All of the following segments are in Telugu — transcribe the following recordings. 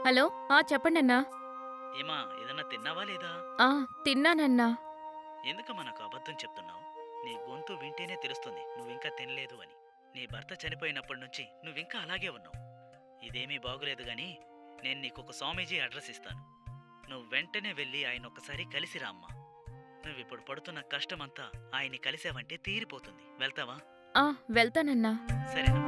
హలో! చెప్పండన్నా. ఏమా ఏదన్నా తిన్నావా లేదా? ఆ! తిన్నానన్నా. ఎందుకమ్మా నాకు అబద్ధం చెప్తున్నావు? నీ గొంతు వింటేనే తెలుస్తుంది నువ్వింకా తినలేదు అని. నీ భర్త చనిపోయినప్పటి నుంచి నువ్వింకా అలాగే ఉన్నావు. ఇదేమీ బాగులేదు గాని, నేను నీకొక స్వామీజీ అడ్రస్ ఇస్తాను. నువ్వు వెంటనే వెళ్ళి ఆయనొక్కసారి కలిసిరా అమ్మా. నువ్విప్పుడు పడుతున్న కష్టమంతా ఆయన్ని కలిసావంటే తీరిపోతుంది. వెళ్తావా? ఆ! వెళ్తానన్నా. సరేనమ్మా.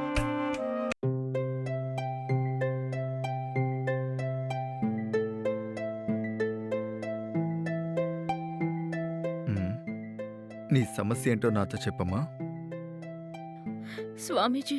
హ్మ్. నీ సమస్యేంటో నాతో చెప్పమ్మా? స్వామీజీ,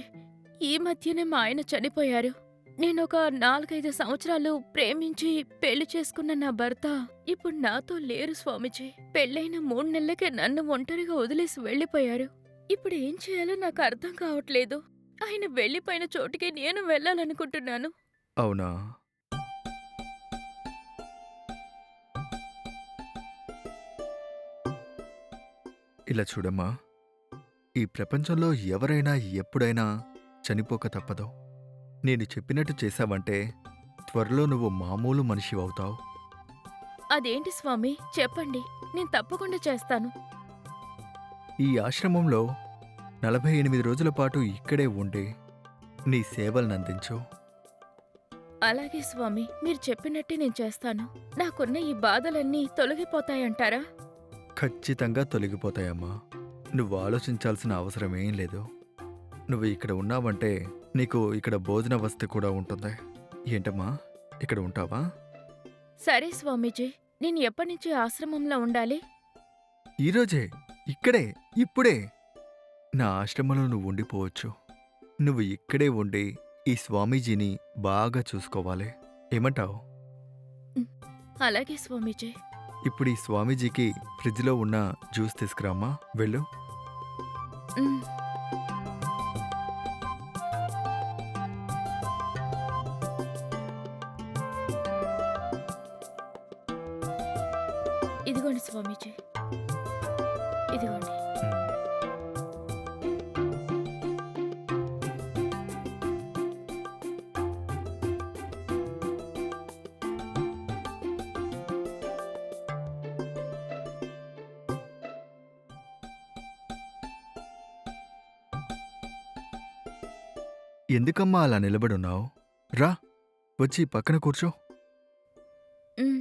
ఈ మధ్యనే మా ఆయన చనిపోయారు. నేనొక 4, 5 సంవత్సరాలు ప్రేమించి పెళ్లి చేసుకున్న నా భర్త ఇప్పుడు నాతో లేరు స్వామీజీ. పెళ్లైన 3 నెలలకే నన్ను ఒంటరిగా వదిలేసి వెళ్ళిపోయారు. ఇప్పుడు ఏం చేయాలో నాకు అర్థం కావట్లేదు. ఆయన వెళ్ళిపోయిన చోటికి నేను వెళ్ళాలనుకుంటున్నాను. అవునా? ఇలా చూడమ్మా, ఈ ప్రపంచంలో ఎవరైనా ఎప్పుడైనా చనిపోక తప్పదు. నేను చెప్పినట్టు చేశావంటే త్వరలో నువ్వు మామూలు మనిషివవుతావు. అదేంటి స్వామీ? చెప్పండి. నేను తప్పకుండా చేస్తాను. ఈ ఆశ్రమంలో 48 రోజుల పాటు ఇక్కడే ఉండి నీ సేవలనందించు. అలాగే స్వామి, మీరు చెప్పినట్టే నేను చేస్తాను. నాకున్న ఈ బాధలన్నీ తొలగిపోతాయంటారా? ఖచ్చితంగా తొలగిపోతాయమ్మా. నువ్వు ఆలోచించాల్సిన అవసరమేం లేదు. నువ్వు ఇక్కడ ఉన్నావంటే నీకు ఇక్కడ భోజన వసతి కూడా ఉంటుంది. ఏంటమ్మా, ఇక్కడ ఉంటావా? సరే స్వామీజీ. నేను ఎప్పటినుంచి ఆశ్రమంలో ఉండాలి? ఈరోజే, ఇక్కడే, ఇప్పుడే నా ఆశ్రమంలో నువ్వు ఉండిపోవచ్చు. నువ్వు ఇక్కడే ఉండి ఈ స్వామీజీని బాగా చూసుకోవాలి. ఏమంటావు? ఉమ్, అలాగే స్వామీజీ. ఇప్పుడు ఈ స్వామీజీకి ఫ్రిడ్జ్లో ఉన్న జ్యూస్ తీసుకురామ్మా. వెళ్ళు. ఉమ్, ఇదిగోండి స్వామీజీ. ఇదిగోండి. ఎందుకమ్మా అలా నిలబడున్నావు? రా, వచ్చి పక్కన కూర్చో. ఉమ్,